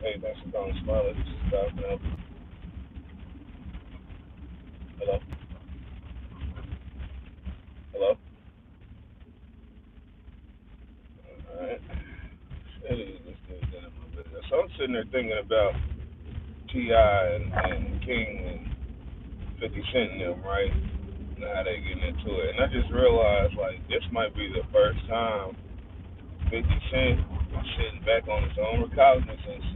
Hey, thanks for calling Smiley. This is Doc. Hello? Hello? Alright. Hey, this dude's in my video. So I'm sitting there thinking about T.I. and King and 50 Cent and them, right? And how they getting into it. And I just realized, like, this might be the first time 50 Cent is sitting back on his own recognizance,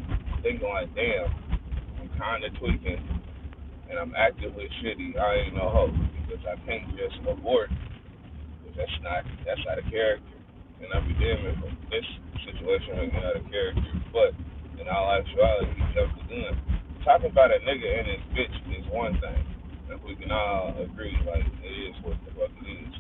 thinking like, damn, I'm kind of tweaking and I'm actively shitty. I ain't no hope because I can't just abort. That's not a character. And I'll be damned if this situation was out of character. But in all actuality, he jumped the gun. Talking about a nigga and his bitch is one thing. If we can all agree, like, it is what the fuck it is.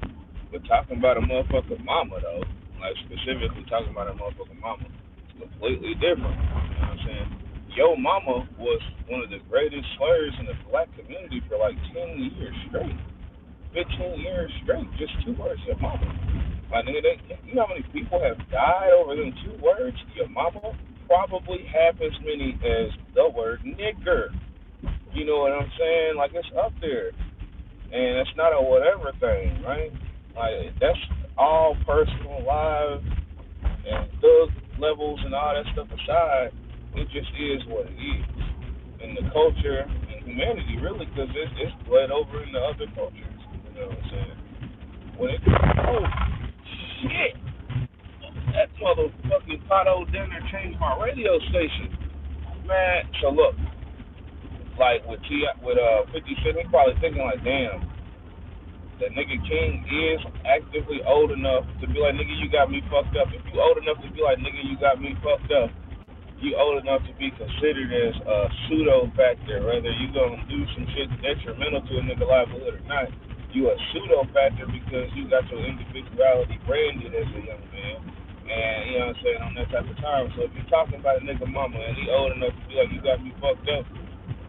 But talking about a motherfucking mama, though, like specifically talking about a motherfucking mama, it's completely different. You know what I'm saying? Yo mama was one of the greatest slurs in the black community for like 10 years straight. 15 years straight, just two words, your mama. My nigga, you know how many people have died over them two words, your mama? Probably half as many as the word nigger. You know what I'm saying? Like, it's up there. And it's not a whatever thing, right? Like, that's all personal lives and thug levels and all that stuff aside. It just is what it is. And the culture and humanity, really, because it's bled over into other cultures. You know what I'm saying? When it, oh, shit! That motherfucking pothole down there changed my radio station. Man, so look, like with 50 Cent, he probably thinking like, damn, that nigga King is actively old enough to be like, nigga, you got me fucked up. If you old enough to be like, nigga, you got me fucked up, you old enough to be considered as a pseudo factor, whether you gonna do some shit detrimental to a nigga livelihood or not. You a pseudo factor because you got your individuality branded as a young man, and you know what I'm saying, on that type of time. So if you're talking about a nigga mama and he old enough to be like, you got me fucked up,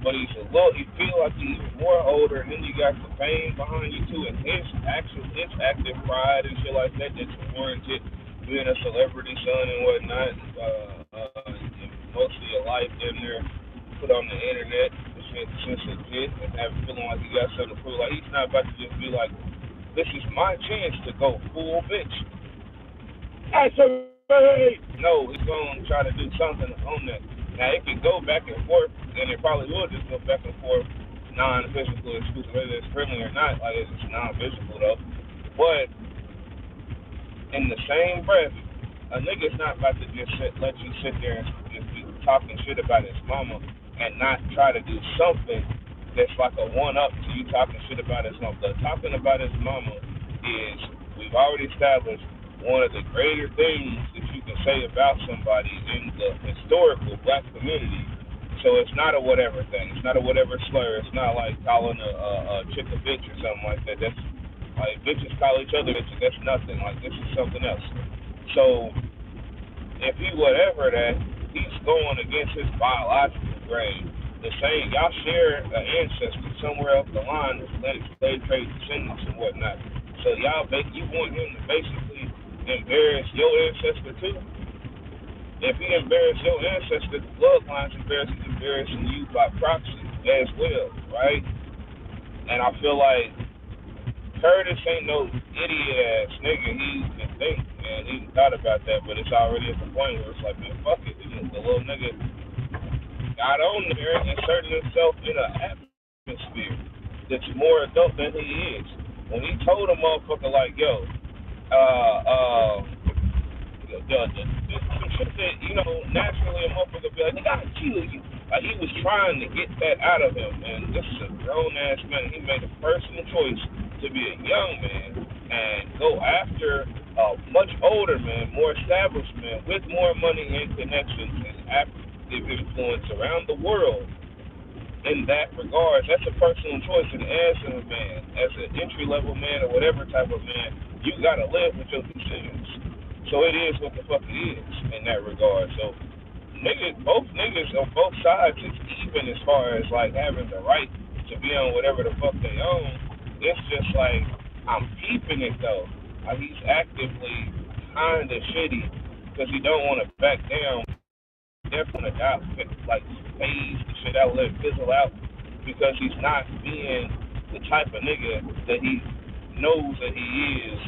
but he's a little, you feel like he's even more older, and then you got the fame behind you too, and his active pride and shit like that that's warranted being a celebrity son and whatnot. Most of your life in there put on the internet since a kid and have feeling like you got something to prove. Like, he's not about to just be like, this is my chance to go full bitch. No, he's gonna try to do something on that. Now it can go back and forth, and it probably will just go back and forth, non-physical, exclusive, whether it's friendly or not. Like, it's non-physical though. But in the same breath, a nigga's not about to just let you sit there and just be talking shit about his mama and not try to do something that's like a one-up to you talking shit about his mama. The talking about his mama is, we've already established, one of the greater things that you can say about somebody in the historical black community. So it's not a whatever thing. It's not a whatever slur. It's not like calling a chick a bitch or something like that. That's like, bitches call each other bitches. That's nothing. Like, this is something else. So if he whatever that, he's going against his biological grain. The same, y'all share an ancestor somewhere up the line, Atlantic slave trade descendants and whatnot. So you want him to basically embarrass your ancestor too? If he embarrassed your ancestor, the bloodline's embarrassing you by proxy as well, right? And I feel like Curtis ain't no idiot ass nigga. He can think and he thought about that, but it's already at the point where it's like, man, fuck it. The little nigga got on there and inserted himself in an atmosphere that's more adult than he is. When he told a motherfucker like, yo, some shit that, naturally a motherfucker be like, they gotta kill you. Like, he was trying to get that out of him, and this is a grown ass man. He made a personal choice to be a young man and go after a much older man, more established man with more money and connections and active influence around the world. In that regard, that's a personal choice. And as a man, as an entry level man or whatever type of man, you gotta live with your decisions. So it is what the fuck it is in that regard. So both niggas on both sides is even as far as like having the right to be on whatever the fuck they own. It's just like, I'm peeping it though. Like, he's actively kinda shitty because he don't want to back down definitely out, like phase the shit out, let it fizzle out, because he's not being the type of nigga that he knows that he is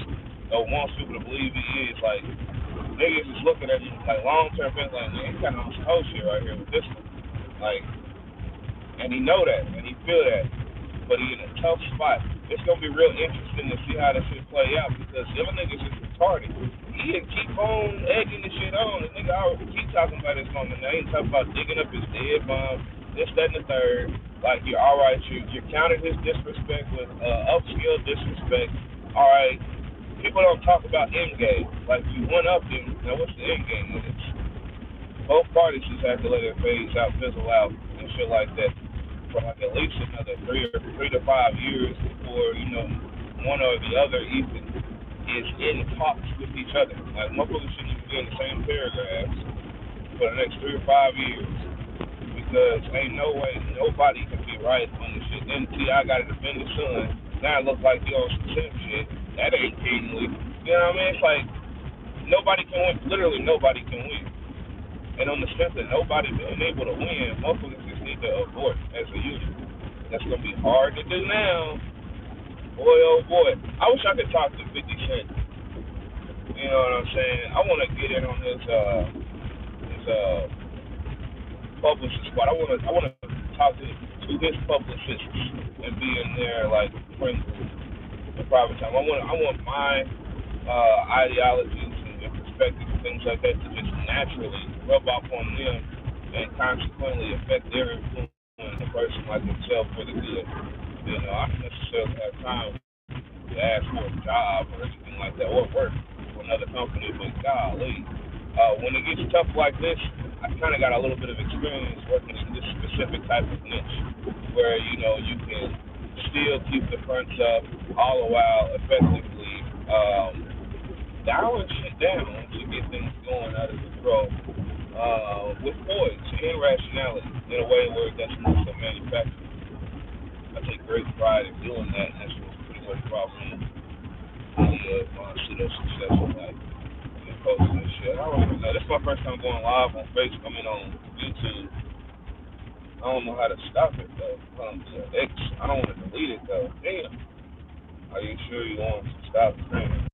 or wants people to believe he is. Like niggas is looking at him like long term things, like man, he kind of on some whole shit right here with this one, like, and he know that and he feel that, but he in a tough spot. It's gonna be real interesting to see how this shit play out, because the other niggas is retarded. He keep on egging the shit on. The nigga already keep talking about this moment. They ain't talking about digging up his dead mom, this, that, and the third. Like you're all right. You countered his disrespect with upscale disrespect. All right. People don't talk about end game. Like you went up him. Now what's the end game with this? Both parties just have to let it phase out, fizzle out, and shit like that for like at least another 3 to 5 years before one or the other even is in talks with each other. Like motherfuckers shouldn't even be in the same paragraphs for the next 3 or 5 years, because ain't no way nobody can be right on the shit. Then T.I. got to defend his son. Now it looks like he on some simp shit. That ain't kingly. You know what I mean? It's like nobody can win. Literally nobody can win. And on the strength of nobody being able to win, motherfuckers just need to abort as a unit. That's going to be hard to do now. Boy, oh boy. I wish I could talk to 50 Cent. You know what I'm saying? I want to get in on his publicist spot. I want to talk to his publicist and be in there like friends in private time. I want my ideologies and perspectives and things like that to just naturally rub off on them and consequently affect their influence on a person like himself for the good. I don't necessarily have time to ask for a job or anything like that, or work for another company, but golly, when it gets tough like this, I kind of got a little bit of experience working in this specific type of niche where, you can still keep the fronts up all the while effectively dialing shit down once you get things going out of control with poise and rationality in a way where it doesn't look so manufactured. I take great pride in doing that, and that's what's pretty much brought me my pseudo success in life and posting and shit. I don't even know. This is my first time going live on Facebook. On YouTube. I don't know how to stop it though. X. I don't want to delete it though. Damn. Are you sure you want to stop the thing?